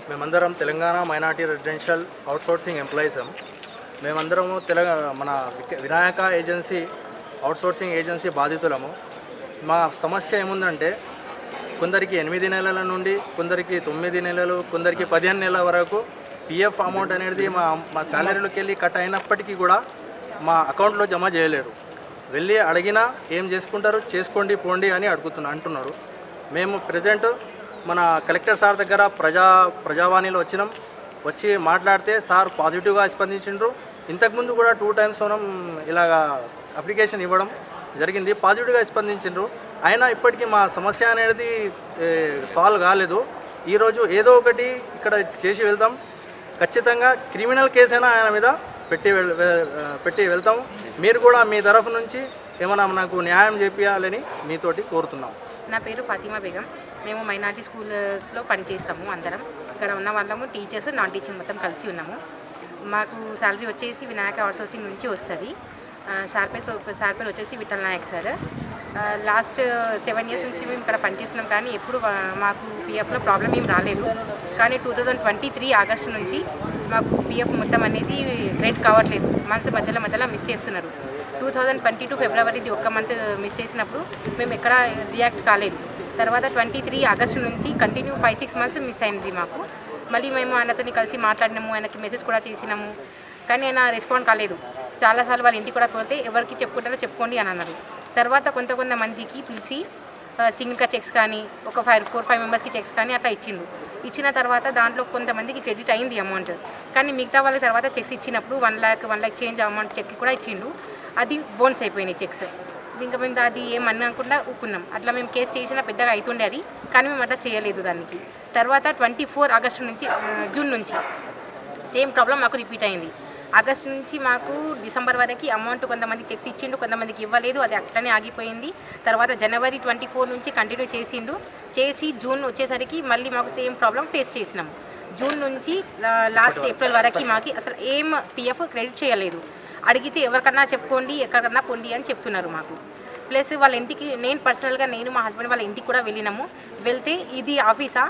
మేమందరం Telangana minority residential outsourcing employees. మేమందరము మన వినాయక ఏజెన్సీ అవుట్సోర్సింగ్ ఏజెన్సీ బాధితులము. మా సమస్య ఏముందంటే కొందరికి 8 నెలల నుండి కొందరికి 9 నెలలు కొందరికి 15 నెలల వరకు పిఎఫ్ అమౌంట్ అనేది మా శాలరీలోకి వెళ్ళి కట్ అయినప్పటికీ కూడా మా అకౌంట్లో జమ చేయలేరు. వెళ్ళి అడిగినా ఏం చేసుకుంటారు, చేసుకోండి పోండి అని అంటున్నారు. మేము ప్రజెంట్ మన కలెక్టర్ సార్ దగ్గర ప్రజావాణిలో వచ్చి మాట్లాడితే సార్ పాజిటివ్గా స్పందించిండ్రు. ఇంతకుముందు కూడా 2 times మనం ఇలాగా అప్లికేషన్ ఇవ్వడం జరిగింది, పాజిటివ్గా స్పందించిండ్రు. అయినా ఇప్పటికీ మా సమస్య అనేది సాల్వ్ కాలేదు. ఈరోజు ఏదో ఒకటి ఇక్కడ చేసి వెళ్తాం. ఖచ్చితంగా క్రిమినల్ కేసైనా ఆయన మీద పెట్టి వెళ్తాం. మీరు కూడా మీ తరఫు నుంచి ఏమైనా నాకు న్యాయం చేయాలని మీతోటి కోరుతున్నాం. నా పేరు ఫాతిమా బేగం. మేము మైనార్టీ స్కూల్స్లో పనిచేస్తాము. అందరం ఇక్కడ ఉన్న వాళ్ళము టీచర్స్, నాన్ టీచర్ మొత్తం కలిసి ఉన్నాము. మాకు శాలరీ వచ్చేసి వినాయక అవుట్సోర్సింగ్ నుంచి వస్తుంది. సార్ పేరు వచ్చేసి Vithal Nayak sir. Last 7 years నుంచి మేము ఇక్కడ పనిచేస్తున్నాం, కానీ ఎప్పుడు మాకు పిఎఫ్లో ప్రాబ్లం ఏం రాలేదు. కానీ 2023 ఆగస్టు నుంచి మాకు పిఎఫ్ మొత్తం అనేది క్రెడిట్ కావట్లేదు. మంత్స్ మధ్యలో మిస్ చేస్తున్నారు. 2022 ఫిబ్రవరిది 1 month మిస్ చేసినప్పుడు మేము ఎక్కడ రియాక్ట్ కాలేదు. తర్వాత 23 ఆగస్టు నుంచి కంటిన్యూ 5-6 months మిస్ అయింది మాకు. మళ్ళీ మేము ఆయనతో కలిసి మాట్లాడినాము, ఆయనకి మెసేజ్ కూడా చేసినాము, కానీ ఆయన రెస్పాండ్ కాలేదు. చాలాసార్లు వాళ్ళ ఇంటికి కూడా పోతే ఎవరికి చెప్పుకుంటారో చెప్పుకోండి అని అన్నారు. తర్వాత కొంతమందికి పిలిచి సింగిల్గా చెక్స్ కానీ ఒక 4-5 members చెక్స్ కానీ అట్లా ఇచ్చిన తర్వాత దాంట్లో కొంతమందికి క్రెడిట్ అయింది అమౌంట్. కానీ మిగతా వాళ్ళ తర్వాత చెక్స్ ఇచ్చినప్పుడు 1 lakh చేంజ్ అమౌంట్ చెక్ కూడా ఇచ్చిండు. అది బోన్స్ అయిపోయినాయి చెక్స్. ఇంకా మేము అది ఏమనకుండా ఊకున్నాం. అట్లా మేము కేసు చేసినా పెద్దగా అవుతుండే అది, కానీ మేము అట్లా చేయలేదు దానికి. తర్వాత 24 ఆగస్టు నుంచి జూన్ నుంచి సేమ్ ప్రాబ్లం మాకు రిపీట్ అయింది. ఆగస్టు నుంచి మాకు డిసెంబర్ వరకు అమౌంట్ కొంతమంది చెక్స్ ఇచ్చిండు, కొంతమందికి ఇవ్వలేదు, అది అట్లనే ఆగిపోయింది. తర్వాత జనవరి 24 నుంచి కంటిన్యూ చేసి జూన్ వచ్చేసరికి మళ్ళీ మాకు సేమ్ ప్రాబ్లం ఫేస్ చేసినాము. జూన్ నుంచి లాస్ట్ ఏప్రిల్ వరకు మాకు అసలు ఏం పిఎఫ్ క్రెడిట్ చేయలేదు. అడిగితే ఎవరికన్నా చెప్పుకోండి, ఎక్కడికన్నా పొండి అని చెప్తున్నారు మాకు. ప్లస్ వాళ్ళ ఇంటికి పర్సనల్గా మా హస్బెండ్ వాళ్ళ ఇంటికి కూడా వెళ్తే ఇది ఆఫీసా,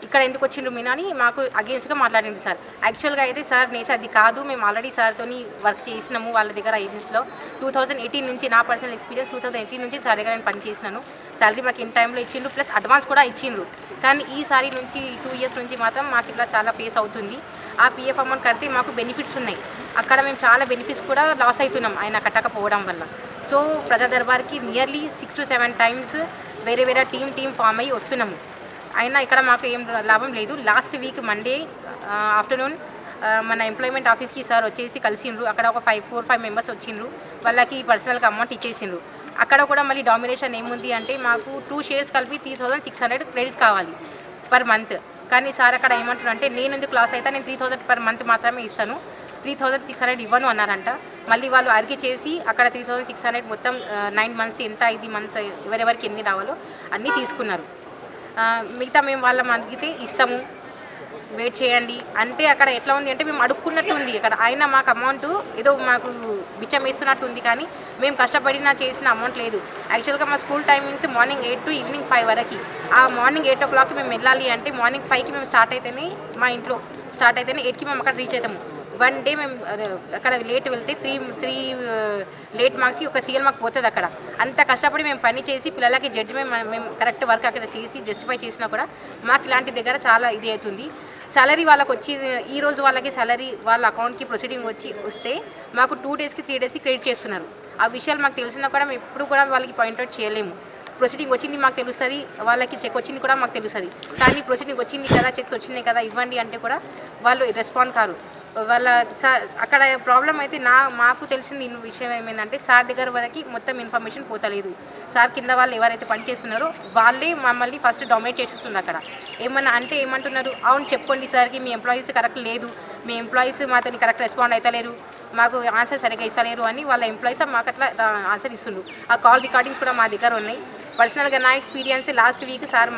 ఇక్కడ ఎందుకు వచ్చిండ్రు మీనా అని మాకు అగేన్స్ట్గా మాట్లాడిండు సార్. యాక్చువల్గా అయితే సార్ నేచర్ అది కాదు, మేము ఆల్రెడీ సార్తో వర్క్ చేసినాము వాళ్ళ దగ్గర ఏజెన్సీలో. 2018 నుంచి నా పర్సనల్ ఎక్స్పీరియన్స్ 2018 నుంచి సార్ దగ్గర నేను పనిచేసినాను. శాలరీ మాకు ఇన్ టైంలో ఇచ్చిండ్రు, ప్లస్ అడ్వాన్స్ కూడా ఇచ్చిండ్రు. కానీ ఈసారి నుంచి 2 years నుంచి మాత్రం మాకు ఇట్లా చాలా ఫేస్ అవుతుంది. ఆ పిఎఫ్ అమౌంట్ కడితే మాకు బెనిఫిట్స్ ఉన్నాయి, అక్కడ మేము చాలా బెనిఫిట్స్ కూడా లాస్ అవుతున్నాం ఆయన కట్టకపోవడం వల్ల. సో ప్రజా దర్బార్కి నియర్లీ 6 to 7 times వేరే టీమ్ ఫామ్ అయ్యి వస్తున్నాము. అయినా ఇక్కడ మాకు ఏం లాభం లేదు. లాస్ట్ వీక్ మండే ఆఫ్టర్నూన్ మన ఎంప్లాయ్మెంట్ ఆఫీస్కి సార్ వచ్చేసి కలిసిండ్రు. అక్కడ ఒక 4-5 members వచ్చిండ్రు, వాళ్ళకి పర్సనల్గా అమౌంట్ ఇచ్చేసిండ్రు. అక్కడ కూడా మళ్ళీ డామినేషన్ ఏముంది అంటే మాకు 2 shares కలిపి 3600 క్రెడిట్ కావాలి per month. కానీ సార్ అక్కడ ఏమంటారు అంటే నేను ఎందుకు లాస్ అయితే నేను 3000 per month మాత్రమే ఇస్తాను, 3600 ఇవ్వను అన్నారంట. మళ్ళీ వాళ్ళు అరిగి చేసి అక్కడ 3600 మొత్తం 9 months ఎంత 5 months ఎవరెవరికి ఎన్ని రావాలో అన్నీ తీసుకున్నారు. మిగతా మేము వాళ్ళ అడిగితే ఇస్తాము, వెయిట్ చేయండి అంటే అక్కడ ఎట్లా ఉంది అంటే మేము అడుక్కున్నట్టు ఉంది. అక్కడ ఆయన మాకు అమౌంట్ ఏదో మాకు బిచ్చం వేస్తున్నట్టు ఉంది, కానీ మేము కష్టపడినా చేసిన అమౌంట్ లేదు. యాక్చువల్గా మా school timings morning 8 to evening 5 వరకు. ఆ మార్నింగ్ 8 o'clock మేము వెళ్ళాలి అంటే మార్నింగ్ 5కి మేము స్టార్ట్ అయితేనే మా ఇంట్లో 8కి మేము అక్కడ రీచ్ అవుతాము. 1 day మేము అక్కడ లేట్ వెళ్తే 3 లేట్ మార్క్స్కి ఒక CL మాకు పోతుంది. అక్కడ అంత కష్టపడి మేము పని చేసి పిల్లలకి జడ్జిమెంట్ మేము కరెక్ట్ వర్క్ అక్కడ చేసి జస్టిఫై చేసినా కూడా మాకు ఇలాంటి దగ్గర చాలా ఇది అవుతుంది. సాలరీ వాళ్ళకి వచ్చి ఈరోజు వాళ్ళకి సాలరీ వాళ్ళ అకౌంట్కి ప్రొసీడింగ్ వస్తే మాకు 2 daysకి 3 daysకి క్రెడిట్ చేస్తున్నారు. ఆ విషయాలు మాకు తెలిసినా కూడా మేము ఎప్పుడు కూడా వాళ్ళకి పాయింట్అవుట్ చేయలేము. ప్రొసీడింగ్ వచ్చింది మాకు తెలుస్తుంది, వాళ్ళకి చెక్ వచ్చింది కూడా మాకు తెలుస్తుంది, కానీ ప్రొసీడింగ్ వచ్చింది కదా, చెక్స్ వచ్చినాయి కదా ఇవ్వండి అంటే కూడా వాళ్ళు రెస్పాండ్ కారు. వాళ్ళ అక్కడ ప్రాబ్లం అయితే మాకు తెలిసింది విషయం ఏమైందంటే సార్ దగ్గర వరకు మొత్తం ఇన్ఫర్మేషన్ పోతలేదు. సార్ కింద వాళ్ళు ఎవరైతే పనిచేస్తున్నారో వాళ్ళే మమ్మల్ని ఫస్ట్ డామినేట్ చేసేస్తుంది. అక్కడ ఏమంటున్నారు, అవును చెప్పుకోండి సార్కి మీ ఎంప్లాయీస్ కరెక్ట్ లేదు, మీ ఎంప్లాయీస్ మాతో కరెక్ట్ రెస్పాండ్ అవుతలేరు, మాకు ఆన్సర్ సరిగ్గా ఇస్తలేరు అని వాళ్ళ ఎంప్లాయీస్ మాకు అట్లా ఆన్సర్ ఇస్తుండ్రు. ఆ కాల్ రికార్డింగ్స్ కూడా మా దగ్గర ఉన్నాయి. పర్సనల్గా నా experience last week sir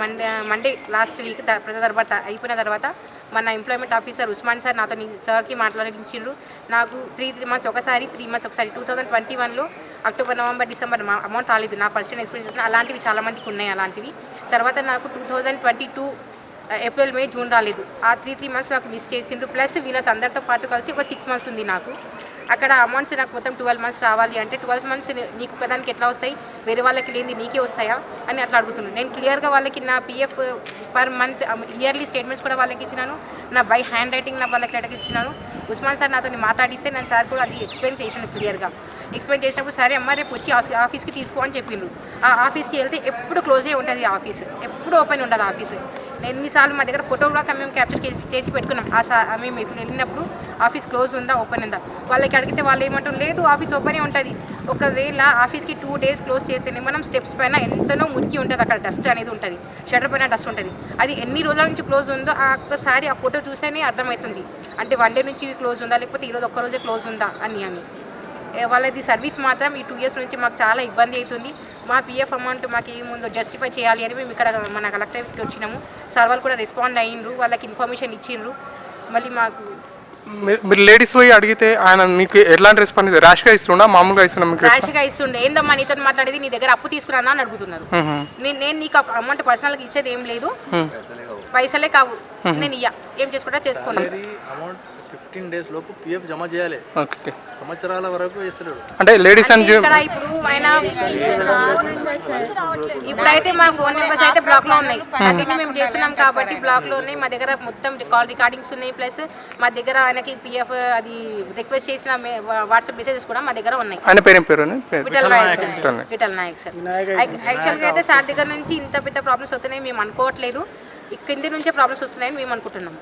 Monday last week ప్రజా దర్బార్ అయిపోయిన తర్వాత మన ఎంప్లాయ్మెంట్ ఆఫీసర్ ఉస్మాన్ సార్ నాతో సార్కి మాట్లాడించిండ్రు. నాకు 3 months ఒకసారి 3 months ఒకసారి 2021లో అక్టోబర్ నవంబర్ డిసెంబర్ అమౌంట్ రాలేదు. నా పర్సనల్ ఎక్స్పీరియన్స్ అలాంటివి చాలామందికి ఉన్నాయి అలాంటివి. తర్వాత నాకు 2022 ఏప్రిల్ మే జూన్ రాలేదు. ఆ 3 మంత్స్ నాకు మిస్ చేసిండ్రు. ప్లస్ వీళ్ళతో అందరితో పాటు కలిసి ఒక 6 మంత్స్ ఉంది నాకు. అక్కడ అమౌంట్స్ నాకు మొత్తం 12 మంత్స్ రావాలి అంటే 12 మంత్స్ నీకు ఒకదానికి ఎట్లా వస్తాయి, వేరే వాళ్ళకి లేని నీకే వస్తాయా అని అట్లా అడుగుతున్నాను. నేను క్లియర్గా వాళ్ళకి నా PF per month yearly statements కూడా వాళ్ళకి ఇచ్చినాను. నా బై హ్యాండ్ రైటింగ్ నా వాళ్ళకి లెటర్ ఇచ్చినాను. ఉస్మాన్ సార్ నాతో మాట్లాడిస్తే నేను సార్ కూడా అది ఎక్స్ప్లెయిన్ చేశాను క్లియర్గా. ఎక్స్ప్లెయిన్ చేసినప్పుడు సరే అమ్మ రేపు వచ్చి ఆఫీస్కి తీసుకో అని చెప్పిండ్రు. ఆ ఆఫీస్కి వెళ్తే ఎప్పుడు క్లోజే ఉంటుంది ఆఫీస్, ఎప్పుడు ఓపెన్ ఉండదు ఆఫీస్. ఎన్నిసార్లు మా దగ్గర ఫోటో కూడా మేము క్యాప్చర్ చేసి పెట్టుకున్నాం. మేము వెళ్ళినప్పుడు ఆఫీస్ క్లోజ్ ఉందా ఓపెన్ ఉందా వాళ్ళకి అడిగితే వాళ్ళు ఏమంటారు, లేదు ఆఫీస్ ఓపెనే ఉంటుంది. ఒకవేళ ఆఫీస్కి 2 days క్లోజ్ చేస్తేనే మనం స్టెప్స్ పైన ఎంతనో మురికి ఉంటుంది, అక్కడ డస్ట్ అనేది ఉంటుంది, షటర్ పైన డస్ట్ ఉంటుంది. అది ఎన్ని రోజుల నుంచి క్లోజ్ ఉందో ఒక్కసారి ఆ ఫోటో చూస్తేనే అర్థమవుతుంది. అంటే 1 day నుంచి క్లోజ్ ఉందా లేకపోతే ఈరోజు ఒక్కరోజే క్లోజ్ ఉందా అని. వాళ్ళది సర్వీస్ మాత్రం ఈ 2 years నుంచి మాకు చాలా ఇబ్బంది అవుతుంది. మా పిఎఫ్ అమౌంట్ మాకు ఏముందో జస్టిఫై చేయాలి అని మేము ఇక్కడ మన కలెక్టరేట్కి వచ్చినాము. సార్ వాళ్ళు కూడా రెస్పాండ్ అయ్యిండ్రు, వాళ్ళకి ఇన్ఫర్మేషన్ ఇచ్చిండ్రు. మళ్ళీ మాకు మీరు లేడీస్ పోయి అడిగితే ఆయన మీకు ఎట్లాంటి రెస్పాన్స్ ర్యాష్గా ఇస్తుండా మామూలుగా ఇస్తున్నా? మీకు ర్యాష్గా ఇస్తుండే. ఏందమ్మా నీతో మాట్లాడేది, నీ దగ్గర అప్పు తీసుకురానా అని అడుగుతున్నారు. నేను నీకు అమౌంట్ పర్సనల్గా ఇచ్చేది ఏం లేదు, పైసలే కావు, నేను ఏం చేసుకుంటా చేసుకోండి. అమౌంట్ 15 days లోపు పిఎఫ్ జమ చేయాలి. సంవత్సరాల వరకు ఇస్తలేడు. అంటే లేడీస్ అని ఇక్కడ ఇప్పుడు ఆయన ఇప్పుడైతే మా ఫోన్ నెంబర్స్ అయితే బ్లాక్ లో ఉన్నాయి. కంటిన్యూ మేము చేస్తున్నాం కాబట్టి బ్లాక్ లో ఉన్నాయి. మా దగ్గర మొత్తం కాల్ రికార్డింగ్స్ ఉన్నాయి. ప్లస్ మా దగ్గర ఆయనకి పిఎఫ్ అది రిక్వెస్ట్ చేసిన వాట్సాప్ మెసేజెస్ కూడా మా దగ్గర ఉన్నాయి. ఆయన పేరు విఠల్ నాయక్ సార్. యాక్చువల్గా అయితే సార్ దగ్గర నుంచి ఇంత పెద్ద ప్రాబ్లమ్స్ వస్తున్నాయి మేము అనుకోవట్లేదు, కింది నుంచే ప్రాబ్లమ్స్ వస్తున్నాయని మేము అనుకుంటున్నాం.